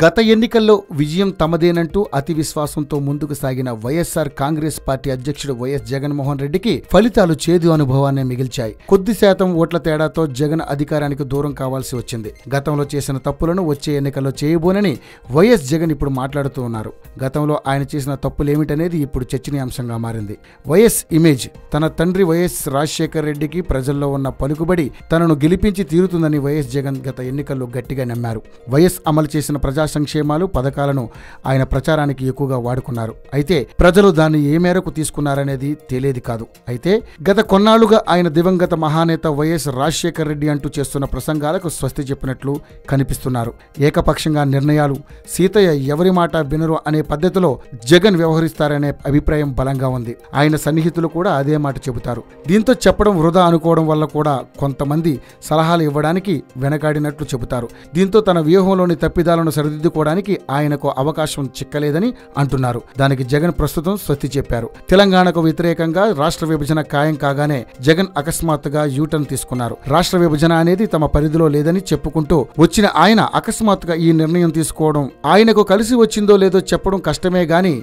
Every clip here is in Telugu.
గత ఎన్నికల్లో విజయం తమదేనంటూ అతి విశ్వాసంతో ముందుకు సాగిన వైఎస్ఆర్ కాంగ్రెస్ పార్టీ అధ్యక్షుడు వైఎస్ జగన్మోహన్ రెడ్డికి ఫలితాలు చేదు అనుభవాన్నే మిగిల్చాయి. కొద్ది శాతం ఓట్ల తేడాతో జగన్ అధికారానికి దూరం కావాల్సి వచ్చింది. గతంలో చేసిన తప్పులను వచ్చే ఎన్నికల్లో చేయబోనని వైఎస్ జగన్ ఇప్పుడు మాట్లాడుతూ ఉన్నారు. గతంలో ఆయన చేసిన తప్పులేమిటనేది ఇప్పుడు చర్చనీయాంశంగా మారింది. వైఎస్ ఇమేజ్ తన తండ్రి వైఎస్ రాజశేఖర్ రెడ్డికి ప్రజల్లో ఉన్న పలుకుబడి తనను గెలిపించి తీరుతుందని వైఎస్ జగన్ గత ఎన్నికల్లో గట్టిగా నమ్మారు. వైఎస్ అమలు చేసిన ప్రజా సంక్షేమాలు పథకాలను ఆయన ప్రచారానికి ఎక్కువగా వాడుకున్నారు. అయితే ప్రజలు దాన్ని ఏ మేరకు తీసుకున్నారనేది తెలియదు కాదు. అయితే గత కొన్నాళ్లుగా ఆయన దివంగత మహానేత వైఎస్ రాజశేఖర్ రెడ్డి అంటూ చేస్తున్న ప్రసంగాలకు స్వస్తి చెప్పినట్లు కనిపిస్తున్నారు. ఏకపక్షంగా నిర్ణయాలు, సీతయ్య ఎవరి మాట వినరు అనే పద్ధతిలో జగన్ వ్యవహరిస్తారనే అభిప్రాయం బలంగా ఉంది. ఆయన సన్నిహితులు కూడా అదే మాట చెబుతారు. దీంతో చెప్పడం వృధా అనుకోవడం వల్ల కూడా కొంతమంది సలహాలు ఇవ్వడానికి వెనకాడినట్లు చెబుతారు. దీంతో తన వ్యూహంలోని తప్పిదాలను సరిదిద్దుకోవడానికి ఆయనకు అవకాశం చిక్కలేదని అంటున్నారు. దానికి జగన్ ప్రస్తుతం స్వస్తి చెప్పారు. తెలంగాణకు వ్యతిరేకంగా రాష్ట్ర విభజన ఖాయం కాగానే జగన్ అకస్మాత్తుగా యూటర్న్ తీసుకున్నారు. రాష్ట్ర విభజన అనేది తమ పరిధిలో లేదని చెప్పుకుంటూ వచ్చిన ఆయన అకస్మాత్తుగా ఈ నిర్ణయం తీసుకోవడం ఆయనకు కలిసి వచ్చిందో లేదో చెప్పడం కష్టమే గాని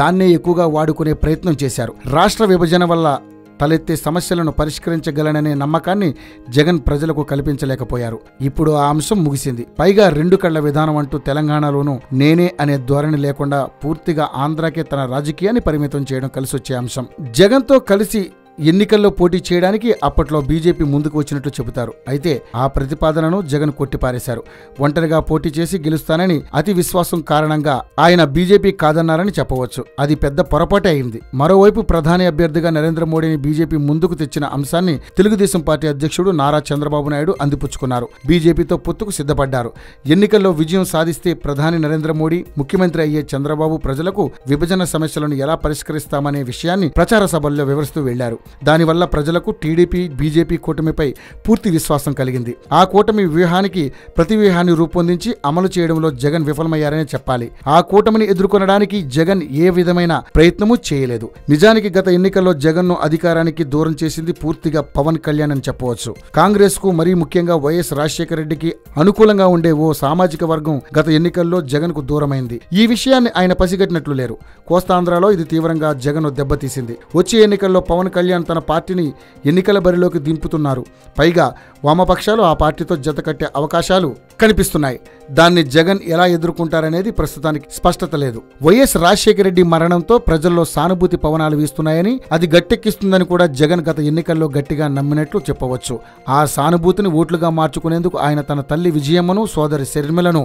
దాన్నే ఎక్కువగా వాడుకునే ప్రయత్నం చేశారు. రాష్ట్ర విభజన వల్ల తలెత్తే సమస్యలను పరిష్కరించగలననే నమ్మకాన్ని జగన్ ప్రజలకు కల్పించలేకపోయారు. ఇప్పుడు ఆ అంశం ముగిసింది. పైగా రెండు కళ్ల విధానం అంటూ తెలంగాణలోనూ నేనే అనే ధోరణి లేకుండా పూర్తిగా ఆంధ్రాకే తన రాజకీయాన్ని పరిమితం చేయడం కలిసొచ్చే అంశం. జగన్తో కలిసి ఎన్నికల్లో పోటీ చేయడానికి అప్పట్లో బీజేపీ ముందుకు వచ్చినట్లు చెబుతారు. అయితే ఆ ప్రతిపాదనను జగన్ కొట్టిపారేశారు. ఒంటరిగా పోటీ చేసి గెలుస్తానని అతి విశ్వాసం కారణంగా ఆయన బీజేపీ కాదన్నారని చెప్పవచ్చు. అది పెద్ద పొరపాటే అయింది. మరోవైపు ప్రధాని అభ్యర్థిగా నరేంద్ర మోడీని బీజేపీ ముందుకు తెచ్చిన అంశాన్ని తెలుగుదేశం పార్టీ అధ్యక్షుడు నారా చంద్రబాబు నాయుడు అందిపుచ్చుకున్నారు. బీజేపీతో పొత్తుకు సిద్ధపడ్డారు. ఎన్నికల్లో విజయం సాధిస్తే ప్రధాని నరేంద్ర మోడీ, ముఖ్యమంత్రి అయ్యే చంద్రబాబు ప్రజలకు విభజన సమస్యలను ఎలా పరిష్కరిస్తామనే విషయాన్ని ప్రచార సభల్లో వివరిస్తూ వెళ్లారు. దానివల్ల ప్రజలకు టీడీపీ, బీజేపీ కూటమిపై పూర్తి విశ్వాసం కలిగింది. ఆ కూటమి వ్యూహానికి ప్రతి వ్యూహాన్ని రూపొందించి అమలు చేయడంలో జగన్ విఫలమయ్యారని చెప్పాలి. ఆ కూటమిని ఎదుర్కొనడానికి జగన్ ఏ విధమైన ప్రయత్నమూ చేయలేదు. నిజానికి గత ఎన్నికల్లో జగన్ను అధికారానికి దూరం చేసింది పూర్తిగా పవన్ కళ్యాణ్ అని చెప్పవచ్చు. కాంగ్రెస్ కు మరీ ముఖ్యంగా వైఎస్ రాజశేఖర రెడ్డికి అనుకూలంగా ఉండే ఓ సామాజిక వర్గం గత ఎన్నికల్లో జగన్ కు దూరమైంది. ఈ విషయాన్ని ఆయన పసిగట్టినట్లు లేరు. కోస్తాంధ్రలో ఇది తీవ్రంగా జగన్ దెబ్బతీసింది. వచ్చే ఎన్నికల్లో పవన్ కళ్యాణ్ తన పార్టీని ఎన్నికల బరిలోకి దింపుతున్నారు. పైగా వామపక్షాలు ఆ పార్టీతో జతకట్టే అవకాశాలు కనిపిస్తున్నాయి. దాన్ని జగన్ ఎలా ఎదుర్కొంటారనేది ప్రస్తుతానికి స్పష్టత లేదు. వైఎస్ రాజశేఖర రెడ్డి మరణంతో ప్రజల్లో సానుభూతి పవనాలు వీస్తున్నాయని, అది గట్టెక్కిస్తుందని కూడా జగన్ గత ఎన్నికల్లో గట్టిగా నమ్మినట్లు చెప్పవచ్చు. ఆ సానుభూతిని ఓట్లుగా మార్చుకునేందుకు ఆయన తన తల్లి విజయమ్మను, సోదరి శర్మిలను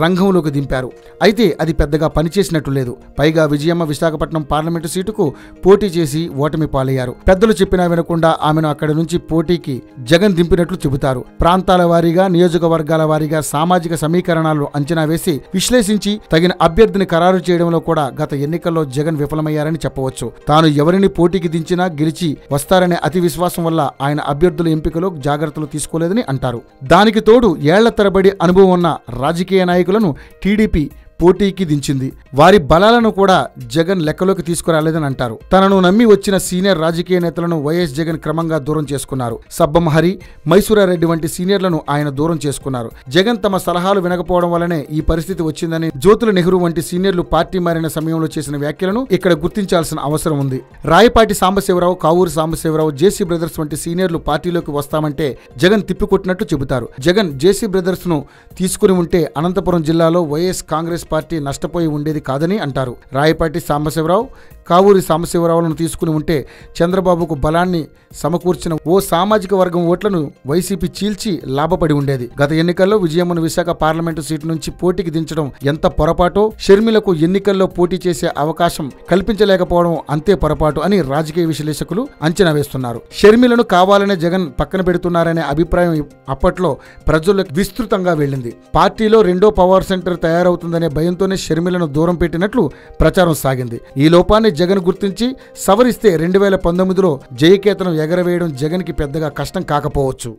రంగంలోకి దింపారు. అయితే అది పెద్దగా పనిచేసినట్టు లేదు. పైగా విజయమ్మ విశాఖపట్నం పార్లమెంటు సీటుకు పోటీ చేసి ఓటమి పాలయ్యారు. పెద్దలు చెప్పినా వినకుండా ఆమెను అక్కడి నుంచి పోటీకి జగన్ దింపినట్లు చెబుతారు. ప్రాంతాల వారీగా, నియోజకవర్గాల వారీగా సామాజిక సమీకరణాలు అంచనా వేసి విశ్లేషించి తగిన అభ్యర్థిని ఖరారు చేయడంలో కూడా గత ఎన్నికల్లో జగన్ విఫలమయ్యారని చెప్పవచ్చు. తాను ఎవరిని పోటీకి దించినా గెలిచి వస్తారనే అతి విశ్వాసం వల్ల ఆయన అభ్యర్థుల ఎంపికలో జాగ్రత్తలు తీసుకోలేదని అంటారు. దానికి తోడు ఏళ్ల తరబడి అనుభవం ఉన్న రాజకీయ నాయకులను టీడీపీ పోటీకి దించింది. వారి బలాలను కూడా జగన్ లెక్కలోకి తీసుకురాలేదని అంటారు. తనను నమ్మి వచ్చిన సీనియర్ రాజకీయ నేతలను వైఎస్ జగన్ క్రమంగా దూరం చేసుకున్నారు. సబ్బం హరి, మైసూరారెడ్డి వంటి సీనియర్లను ఆయన దూరం చేసుకున్నారు. జగన్ తమ సలహాలు వినకపోవడం వల్లనే ఈ పరిస్థితి వచ్చిందని జ్యోతుల నెహ్రూ వంటి సీనియర్లు పార్టీ మారిన సమయంలో చేసిన వ్యాఖ్యలను ఇక్కడ గుర్తించాల్సిన అవసరం ఉంది. రాయపాటి సాంబశివరావు, కావూరు సాంబశివరావు, జేసీ బ్రదర్స్ వంటి సీనియర్లు పార్టీలోకి వస్తామంటే జగన్ తిప్పికొట్టినట్టు చెబుతారు. జగన్ జేసీ బ్రదర్స్ ను తీసుకుని ఉంటే అనంతపురం జిల్లాలో వైఎస్ కాంగ్రెస్ పార్టీ నష్టపోయి ఉండేది కాదని అంటారు. రాయపాటి సాంబశివరావు, కావూరి సాంబశివరావులను తీసుకుని ఉంటే చంద్రబాబుకు బలాన్ని సమకూర్చిన ఓ సామాజిక వర్గం ఓట్లను వైసీపీ చీల్చి లాభపడి ఉండేది. గత ఎన్నికల్లో విజయమ్మను విశాఖ పార్లమెంటు సీటు నుంచి పోటీకి దించడం ఎంత పొరపాటో, షర్మిలకు ఎన్నికల్లో పోటీ చేసే అవకాశం కల్పించలేకపోవడం అంతే పొరపాటు అని రాజకీయ విశ్లేషకులు అంచనా వేస్తున్నారు. షర్మిలను కావాలనే జగన్ పక్కన పెడుతున్నారనే అభిప్రాయం అప్పట్లో ప్రజలకు విస్తృతంగా వెళ్ళింది. పార్టీలో రెండో పవర్ సెంటర్ తయారవుతుందనే భయంతోనే షర్మిలను దూరం పెట్టినట్లు ప్రచారం సాగింది. ఈ లోపాన్ని జగన్ గుర్తించి సవరిస్తే 2019లో జయకేతనం ఎగరవేయడం జగన్కి పెద్దగా కష్టం కాకపోవచ్చు.